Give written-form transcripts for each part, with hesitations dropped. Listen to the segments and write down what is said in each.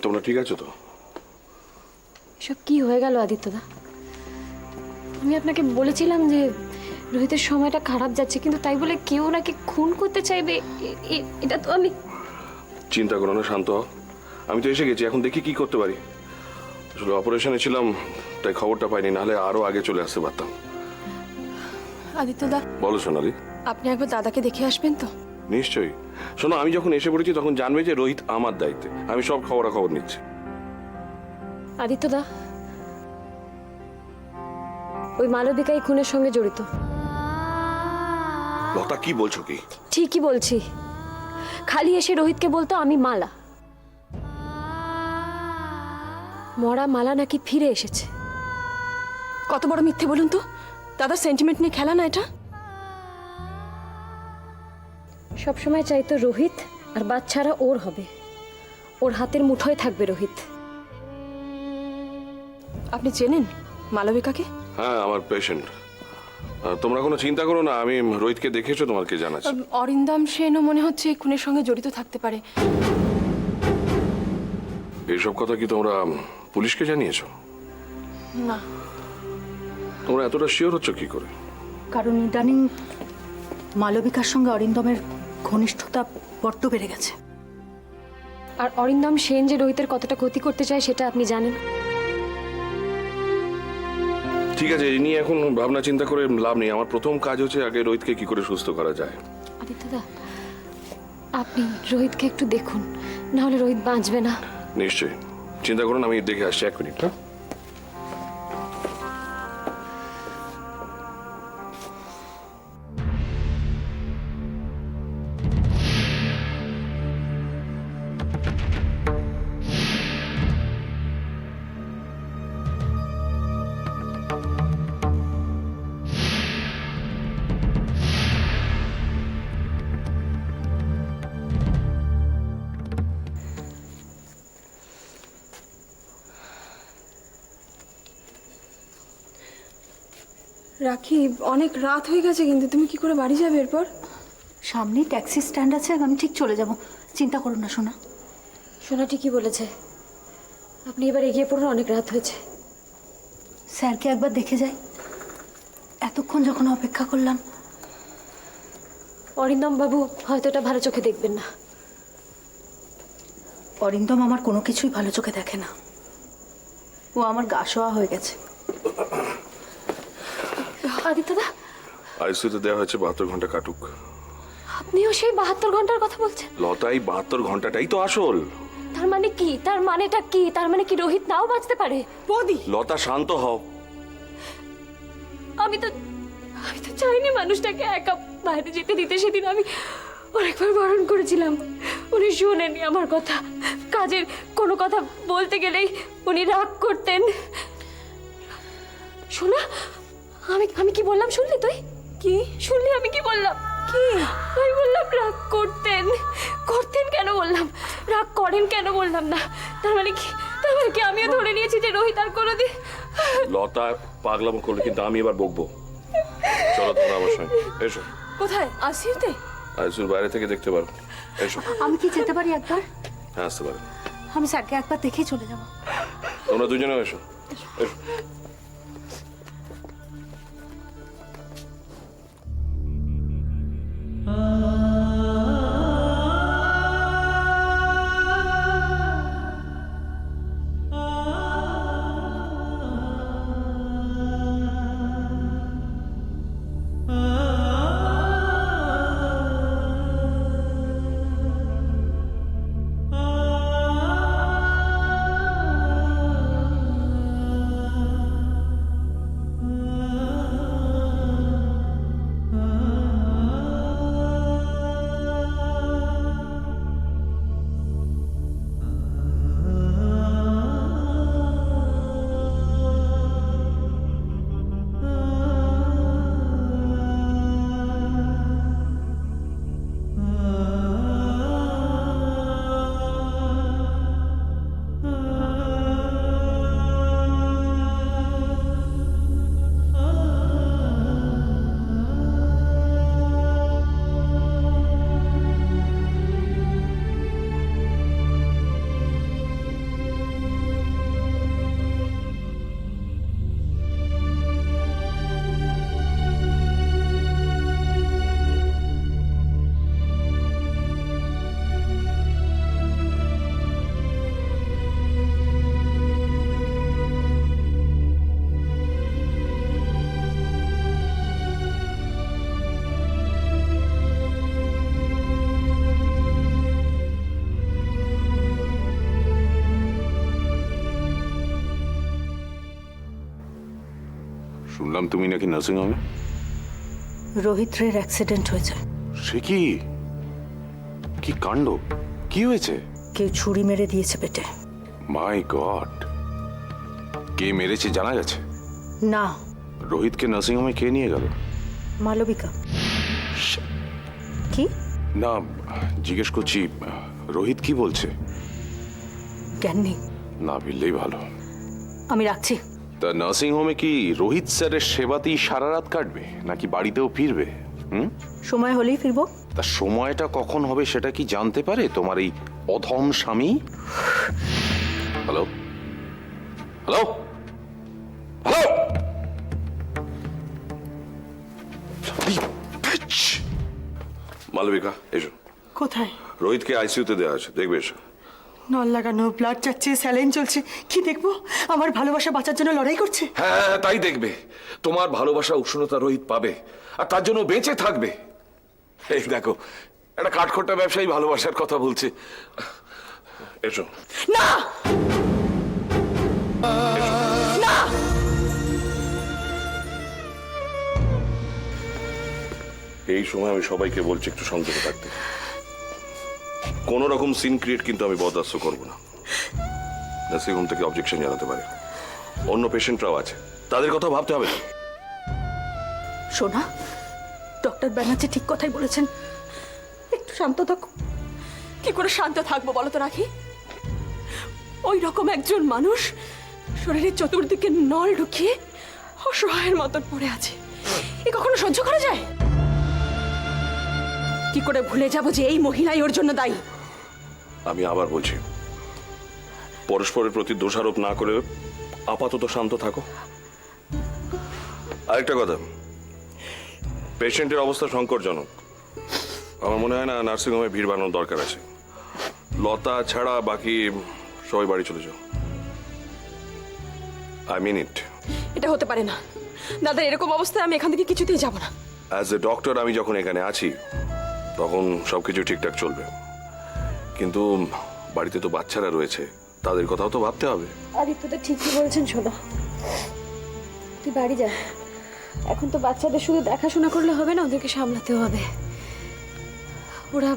তোমরা ঠিক আছো তো? এসব কি হয়ে গেল আদিত্যদা? আমি আপনাকে বলেছিলাম যে রোহিতের সময়টা খারাপ যাচ্ছে, কিন্তু তাই বলে কেউ ওনাকে খুন করতে চাইবে এটা তো আমি... চিন্তা করো না, শান্ত হও। আমি তো এসে গেছি, এখন দেখি কি করতে পারি। আসলে অপারেশনে ছিলাম, তাই খবরটা পাইনি, নাহলে আরো আগে চলে আসতে পারতাম। আদিত্যদা, বলো সোনালি। আপনি একবার দাদাকে দেখে আসবেন তো? নিশ্চয়ই। শোনো, আমি যখন এসে পড়েছি তখন জানবে যে রোহিত আমার দায়িত্বে, আমি সব খবরাখবর নিচ্ছি। আদিত্যদা, ওই মালবিকা এই খুনের সঙ্গে জড়িত। লতা, কি বলছো কি? ঠিকই বলছি। খালি এসে রোহিতকে বলতো আমি মালা। মরা মালা নাকি ফিরে এসেছে। কত বড় মিথ্যে বলুন তো! দাদার সেন্টিমেন্ট নিয়ে খেলা না এটা। সবসময় চাইতো রোহিত আর বাচ্চারা ওর হবে, ওর হাতের মুঠোয় থাকবে রোহিত। আপনি চেনেন মালবিকাকে? হ্যাঁ, আমার পেশেন্ট। তোমরা কোনো চিন্তা করো না, আমি রোহিতকে দেখেছো, তোমাকে জানাচ্ছি। অরিন্দম সেনও মনে হচ্ছে এই খুনের সঙ্গে জড়িত থাকতে পারে। এইসব কথা কি তোমরা পুলিশকে জানিয়েছো? না। তোমরা এতটা শিওর হচ্ছ কি করে? কারণ ইদানিং মালবিকার সঙ্গে অরিন্দমের ঘনিষ্ঠতা বড্ড বেড়ে গেছে। আর অরিন্দম সেন যে রোহিতের কতটা ক্ষতি করতে চায় সেটা আপনি জানেন। ঠিক আছে, এই নিয়ে এখন ভাবনা চিন্তা করে লাভ নেই। আমার প্রথম কাজ হচ্ছে আগে রোহিতকে কি করে সুস্থ করা যায়। আদিত্যদা, আপনি রোহিতকে একটু দেখুন, না হলে রোহিত বাঁচবে না। নিশ্চয়ই, চিন্তা করুন, আমি দেখে আসছি, 1 মিনিট। হ্যাঁ, রাখি, অনেক রাত হয়ে গেছে, কিন্তু তুমি কি করে বাড়ি যাবে এরপর? সামনেই ট্যাক্সি স্ট্যান্ড আছে, আমি ঠিক চলে যাব। চিন্তা করুন না সোনা। সোনা ঠিকই বলেছে, আপনি এবার এগিয়ে পড়ুন, অনেক রাত হয়েছে। স্যারকে একবার দেখে যাই। এতক্ষণ যখন অপেক্ষা করলাম। অরিন্দম বাবু হয়তো এটা ভালো চোখে দেখবেন না। অরিন্দম আমার কোনো কিছুই ভালো চোখে দেখে না। ও আমার গা শোয়া হয়ে গেছে। আদিত্যদা, আইসিইউতে দেওয়া হয়েছে 72 ঘন্টা কাটুক। আপনিও সেই 72 ঘন্টার কথা বলছেন? লতা, এই 72 ঘন্টাটাই তো আসল। তার মানে কি? তার মানেটা কি? তার মানে কি রোহিত নাও বাঁচতে পারে? বৌদি, লতা, শান্ত হও। আমি তো চাইনি মানুষটাকে একা বাইরে যেতে দিতে। সেদিন আমি অনেকবার বারণ করেছিলাম, উনি শোনেননি আমার কথা। কাজের কোনো কথা বলতে গেলেই উনি রাগ করতেন। শোনা, আমি কি বললাম শুনলি তুই? কি শুনলি? আমি কি বললাম? কি আমি বললাম? রাগ করতেন। কেন বললাম? রাগ করেন কেন বললাম না? তার মানে কি আমিও ধরে নিয়েছি যে রোহিত আর কোনোদিন... লতা, পাগলামো করলে কিন্তু আমি এবার বকবো। চলো তোমরা আমার সঙ্গে এসো। কোথায়? আইসিইউতে? আইসিইউর বাইরে থেকে দেখতে পারো, এসো। আমি কি যেতে পারি একবার? হ্যাঁ, আসতে পারো। আমি স্যারকে একবার দেখেই চলে যাব। তোমরা দুজনেও এসো, এসো। শুনলাম তুমি নাকি নার্সিং হোমে। রোহিত রের অ্যাক্সিডেন্ট হয়েছে। সে কি কি কাণ্ড, কি হয়েছে? কেউ ছুরি মেরে দিয়েছে পেটে। মাই গড, কে মেরেছে জানা গেছে? না, রোহিতকে নার্সিং হোমে কে নিয়ে গেল? মালবিকা। কি? না, জিজ্ঞেস করছি রোহিত কি বলছে। জ্ঞান নেই। না ফিরলেই ভালো। আমি রাখছি। তা নার্সিং হোমে কি রোহিত স্যারের সেবাতেই সারা রাত কাটবে নাকি বাড়িতেও ফিরবে? সময় হলেই ফিরবো। তা সময়টা কখন হবে সেটা কি জানতে পারে তোমার এই অধম স্বামী? হ্যালো হ্যালো হ্যালো, মালবিকা এসো। কোথায়? রোহিতকে আইসিইউতে দেওয়া আছে, দেখবে এসো। নল লাগানো, ব্লাড যাচ্ছে, স্যালাইন চলছে, কি দেখবো? আমার ভালোবাসা বাঁচার জন্য লড়াই করছে। হ্যাঁ তাই দেখবে, তোমার ভালোবাসা উষ্ণতা রোহিত পাবে আর তার জন্য বেঁচে থাকবে। এই দেখো, একটা কাঠখোট্টা ব্যবসায়ী ভালোবাসার কথা বলছে। এসো। না না, এই সময় আমি সবাইকে বলছি একটু সংযত থাকতে। কোন রকম সিন ক্রিয়েট কিন্তু আমি বরদাস্ত করব না। নার্সিং হোম থেকে অবজেকশন জানাতে পারে, অন্য পেশেন্টরাও আছে, তাদের কথা ভাবতে হবে না। সোনা, ডক্টর ব্যানার্জি ঠিক কথাই বলেছেন, একটু শান্ত থাকো। কি করে শান্ত থাকবো বলো তো রাখি? ওই রকম একজন মানুষ শরীরের চতুর্দিকে নল ঢুকিয়ে অসহায়ের মতন পড়ে আছে, এ কখনো সহ্য করা যায়? কি করে ভুলে যাব যে এই মহিলাই ওর জন্য দায়ী? আমি আবার বলছি, পরস্পরের প্রতি দোষারোপ না করে আপাতত শান্ত থাকো। আরেকটা কথা, পেশেন্টের অবস্থা সংকটজনক। আমার মনে হয় না নার্সিং হোমে ভিড় বাড়ানোর দরকার আছে। লতা ছাড়া বাকি সবাই বাড়ি চলে যাও। আই মিন ইট। এটা হতে পারে না দাদা, এরকম অবস্থায় আমি এখান থেকে কিছুতেই যাব না। অ্যাজ এ ডক্টর আমি যখন এখানে আছি তখন সবকিছু ঠিকঠাক চলবে, কিন্তু বাড়িতে তো বাচ্চারা রয়েছে, তাদের কথাও তো ভাবতে হবে। আদিত্য তো ঠিকই বলছেন শোনা, তুই বাড়ি যা। এখন তো বাচ্চাদের শুধু দেখাশোনা করলে হবে না, ওদেরকে সামলাতেও হবে। ওরা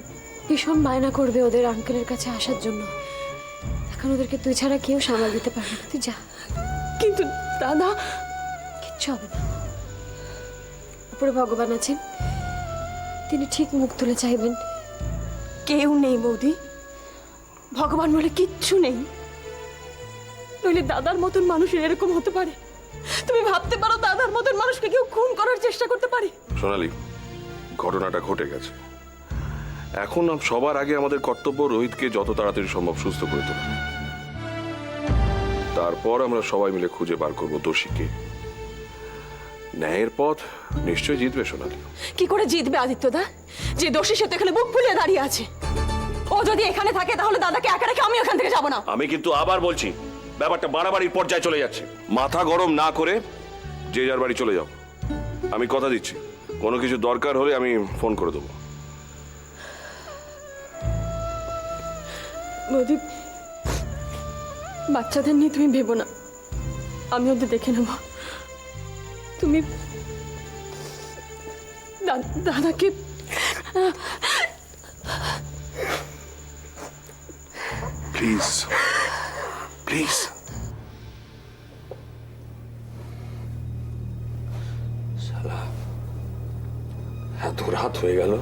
ভীষণ বায়না করবে ওদের আঙ্কেলের কাছে আসার জন্য। এখন ওদেরকে তুই ছাড়া কেউ সামাল দিতে পারবে না, তুই যা। কিন্তু দাদা, কিচ্ছু হবে না, উপরে ভগবান আছেন, তিনি ঠিক মুখ তুলে চাইবেন। কেউ নেই বৌদি, ভগবান বলে কিচ্ছু নেই। নইলে দাদার মতন মানুষ এরকম হতে পারে? তুমি ভাবতে পারো দাদার মতন মানুষকে কেউ খুন করার চেষ্টা করতে পারে? সোনালি, ঘটনাটা ঘটে গেছে, এখন সবার আগে আমাদের কর্তব্য রোহিতকে যত তাড়াতাড়ি সম্ভব সুস্থ করে তোলা। তারপর আমরা সবাই মিলে খুঁজে বার করব দোষীকে। ন্যায়ের পথ নিশ্চয়ই জিতবে সোনালি। কি করে জিতবে আদিত্যদা? যে দোষী সে তো এখানে বুক ফুলিয়ে দাঁড়িয়ে আছে। ও যদি এখানে থাকে তাহলে দাদাকে একা রেখে আমি এখান থেকে যাব না। আমি কিন্তু আবার বলছি, ব্যাপারটা বাড়াবাড়ির পর্যায়ে চলে যাচ্ছে। মাথা গরম না করে যে যার বাড়ি চলে যাও। আমি কথা দিচ্ছি, কোনো কিছু দরকার হলে আমি ফোন করে দেবো। বৌদি, বাচ্চাদের নিয়ে তুমি ভেবো না, আমি ওদের দেখে নেব। তুমি দাদাকে প্লিজ প্লিজ। এত রাত হয়ে গেল,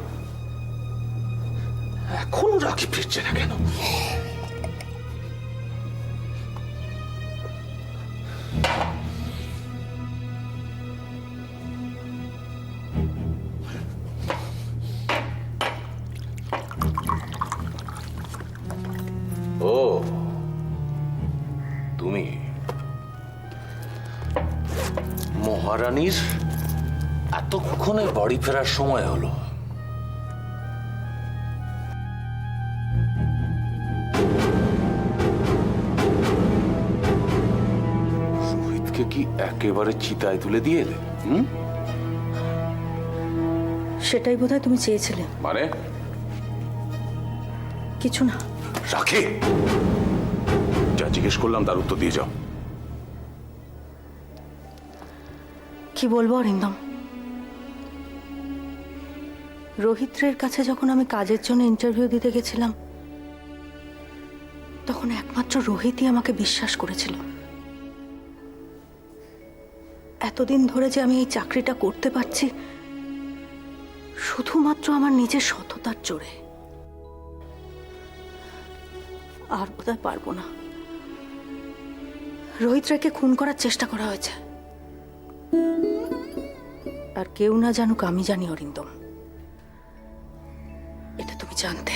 এখনো রাখি ফিরছে না কেন? ও তুমি মহারানীর এতক্ষণে বাড়ি ফেরার সময় হলো। রোহিতকে কি একেবারে চিতায় তুলে দিয়ে এলে? সেটাই বোধহয় তুমি চেয়েছিলে। মানে কিছু না। রাখে, যা জিজ্ঞেস করলাম তার উত্তর দিয়ে যাও। কি বলবো অরিন্দম, রোহিত্রের কাছে যখন আমি কাজের জন্য ইন্টারভিউ দিতে গেছিলাম তখন একমাত্র রোহিতই আমাকে বিশ্বাস করেছিল। এতদিন ধরে যে আমি এই চাকরিটা করতে পারছি শুধুমাত্র আমার নিজের সততার জোরে। আর বোধহয় পারবো না। রোহিত রায়কে খুন করার চেষ্টা করা হয়েছে, আর কেউ না জানুক আমি জানি অরিন্দম, এটা তুমি জানতে।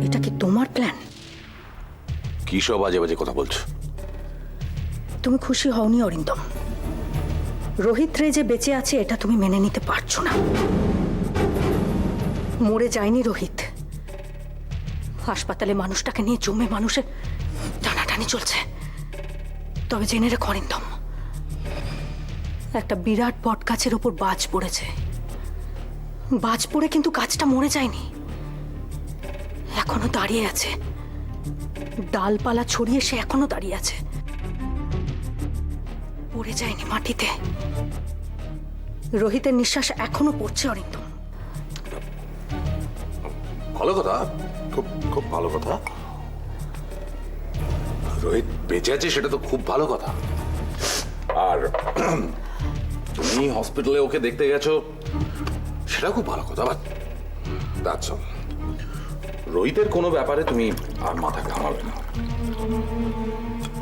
এটা কি তোমার প্ল্যান? কি সব বাজে বাজে কথা বলছো? তুমি খুশি হওনি অরিন্দম? রোহিত রে যে বেঁচে আছে এটা তুমি মেনে নিতে পারছো না। মরে যায়নি রোহিত, হাসপাতালে মানুষটাকে নিয়ে জমে মানুষের টানাটানি চলছে। তবে জেনে রেখো অরিন্দম, একটা বিরাট বট গাছের ওপর বাজ পড়েছে। বাজ পড়ে কিন্তু গাছটা মরে যায়নি, এখনো দাঁড়িয়ে আছে। ডালপালা ছড়িয়ে সে এখনো দাঁড়িয়ে আছে, পড়ে যায়নি মাটিতে। রোহিতের নিঃশ্বাস এখনো পড়ছে অরিন্দম। ভালো কথা, খুব খুব ভালো কথা। রোহিত বেঁচে আছে সেটা তো খুব ভালো কথা। আর তুমি হসপিটালে ওকে দেখতে গেছো সেটা খুব ভালো কথা। But that's all. রোহিতের কোনো ব্যাপারে তুমি আর মাথা ঘামাবে না।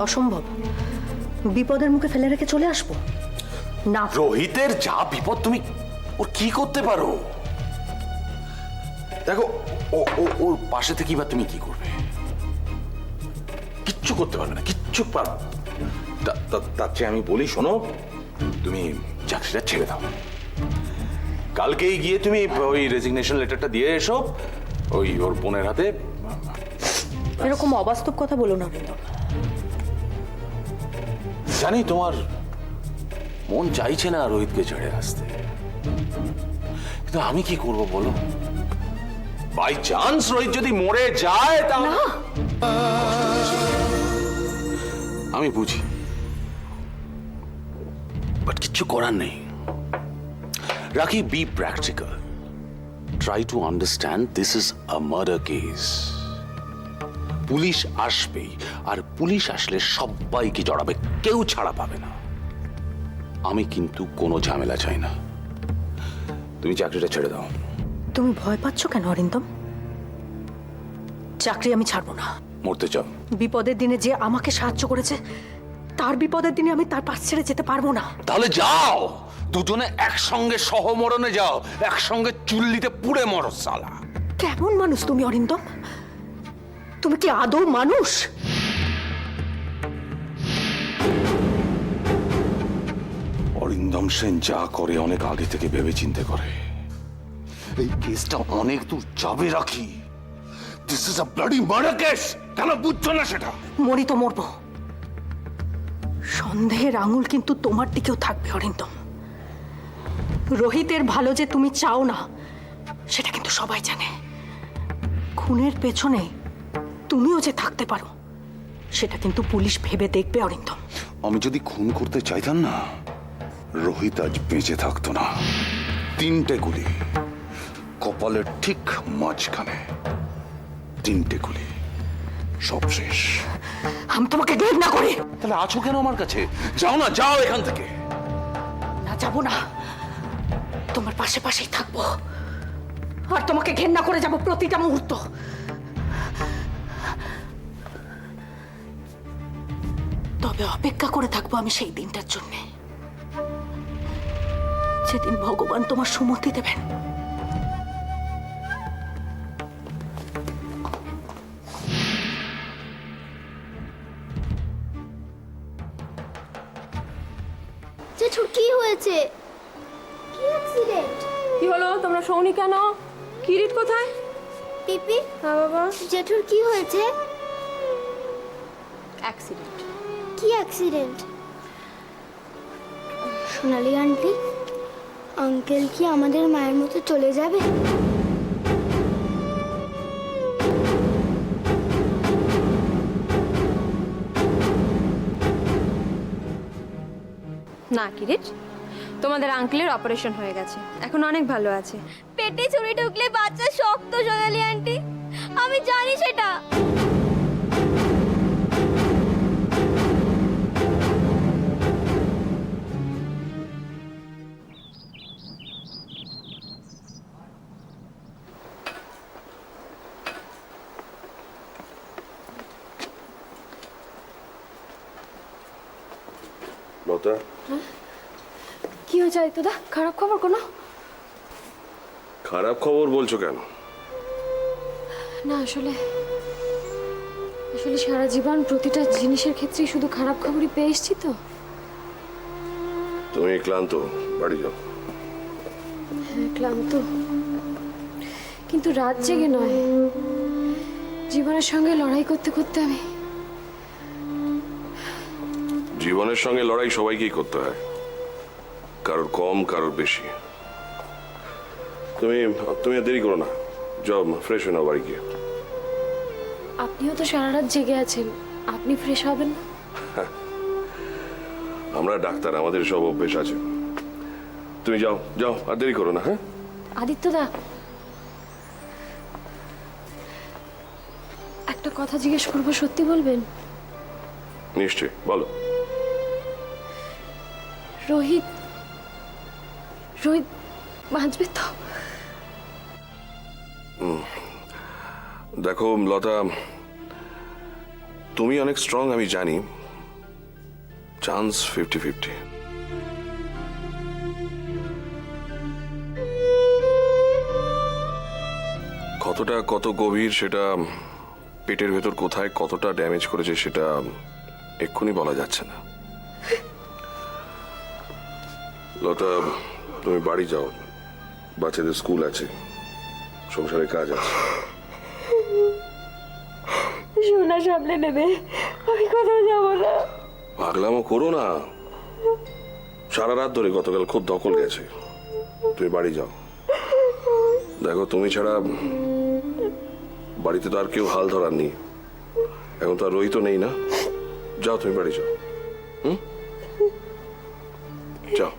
অসম্ভব, বিপদের মুখে ফেলে রেখে চলে আসবো না। রোহিতের যা বিপদ তুমি ওর কি করতে পারো? দেখো ওর পাশে থেকে এবার তুমি কি করবে? কিচ্ছু করতে পারবে না, কিচ্ছু পারবে। তার চেয়ে আমি বলি, শোনো, তুমি চাকরিটা ছেড়ে দাও। কালকেই গিয়ে তুমি ওই রেজিগনেশন লেটারটা দিয়ে এসো ওই ওর বোনের হাতে। এরকম অবাস্তব কথা বলো না অরিন্দম। জানি তোমার মন চাইছে না রোহিতকে ছেড়ে আসতে, কিন্তু আমি কি করব বলো? বাই চান্স রোহিত যদি মরে যায় তাহলে আমি বুঝি, বাট কিচ্ছু করার নেই। রাখি, B practical, try to understand this is a murder case. Police আসবেই, আর পুলিশ আসলে সবাইকে জড়াবে, কেউ ছাড়া পাবে না। আমি কিন্তু কোনো ঝামেলা চাই না। তুমি চাকরিটা ছেড়ে দাও। তুমি ভয় পাচ্ছ কেন অরিন্দম? চাকরি আমি ছাড়বো না। মরতে চাও? বিপদের দিনে যে আমাকে সাহায্য করেছে তার বিপদের দিনে আমি তার পাশ ছেড়ে যেতে পারবো না। তাহলে যাও, দুজনে একসঙ্গে সহমরণে যাও, একসঙ্গে চুল্লিতে পুড়ে মরো সালা। কেমন মানুষ তুমি অরিন্দম? তুমি কি আদৌ মানুষ? অরিন্দম সেন যা করে অনেক আগে থেকে ভেবে চিন্তে করে। এই কেসটা অনেক দূর যাবে রাখি। This is a bloody murder case. কেন বুঝছো না সেটা? মরি তো মরবো, সন্দেহের আঙুল কিন্তু তোমার দিকেও থাকবে অরিন্দম। রোহিতের ভালো যে তুমি চাও না সেটা কিন্তু সবাই জানে। খুনের পেছনে তুমিও যে থাকতে পারো সেটা কিন্তু পুলিশ ভেবে দেখবে অরিন্দম। আমি যদি খুন করতে চাইতাম না, রোহিত আজ বেঁচে থাকতো না। 3টে গুলি কপালের ঠিক মাঝখানে, 3টে গুলি, সব শেষ। আমি তোমাকে ঘৃণা করি। তাহলে আছো কেন আমার কাছে? যাও না, যাও এখান থেকে। না, যাবো না, তোমার পাশে পাশেই থাকবো, আর তোমাকে ঘেন্না করে যাব প্রতিটা মুহূর্ত। তবে অপেক্ষা করে থাকবো আমি সেই দিনটার জন্যে, যেদিন ভগবান তোমার সুমতি দেবেন। জেঠুর কি হয়েছে? কি অ্যাক্সিডেন্ট? কি হলো? তোমরা শোনি কেন? কিরিট কোথায়? পিপি, হ্যাঁ বাবা। জেঠুর কি হয়েছে? অ্যাক্সিডেন্ট। কি অ্যাক্সিডেন্ট? সোনালি আন্টি, আঙ্কেল কি আমাদের মায়ের মতো চলে যাবে? না কিরিট, তোমাদের আঙ্কেলের অপারেশন হয়ে গেছে, এখন অনেক ভালো আছে। পেটে ছুরি ঢুকলে বাচ্চা শক্ত, সোনালি আন্টি, আমি জানি সেটা। লতা, কি হয়েছে আদিত্যদা? খারাপ খবর কোনো? খারাপ খবর বলছো কেন? না, আসলে সারা জীবন প্রতিটা জিনিসের ক্ষেত্রেই শুধু খারাপ খবরই পেয়ে এসছি তো। তুমি ক্লান্ত, বাড়ি যাও। হ্যাঁ, ক্লান্ত, কিন্তু রাত জেগে নয়, জীবনের সঙ্গে লড়াই করতে করতে আমি। জীবনের সঙ্গে লড়াই সবাইকেই করতে হয়, কারোর কম কারোর বেশি। তুমি তুমি আর দেরি করো না, যাও ফ্রেশ হয়ে নাও বাড়ি গিয়ে। আপনিও তো সারা রাত জেগে আছেন, আপনি ফ্রেশ হবেন না? আমরা ডাক্তার, আমাদের সব অভ্যেস আছে। তুমি যাও যাও, আর দেরি করো না। হ্যাঁ আদিত্যদা, একটা কথা জিজ্ঞেস করবো, সত্যি বলবেন? নিশ্চয়ই, বলো। রোহিত বাঁচবে তো? দেখো লতা, তুমি অনেক স্ট্রং আমি জানি, চান্স 50-50। কতটা কত গভীর সেটা, পেটের ভেতর কোথায় কতটা ড্যামেজ করেছে সেটা এক্ষুনি বলা যাচ্ছে না। লতা, তুমি বাড়ি যাও, বাচ্চাদের স্কুল আছে, সংসারে কাজ আছে। সোনা সামলে নেবে, আমি কোথাও যাবো না। পাগলামো করো না, সারা রাত ধরে গতকাল খুব দখল গেছে। তুমি বাড়ি যাও। দেখো, তুমি ছাড়া বাড়িতে তো আর কেউ হাল ধরার নেই, এখন তো আর রোহিত নেই না। যাও, তুমি বাড়ি যাও। যাও।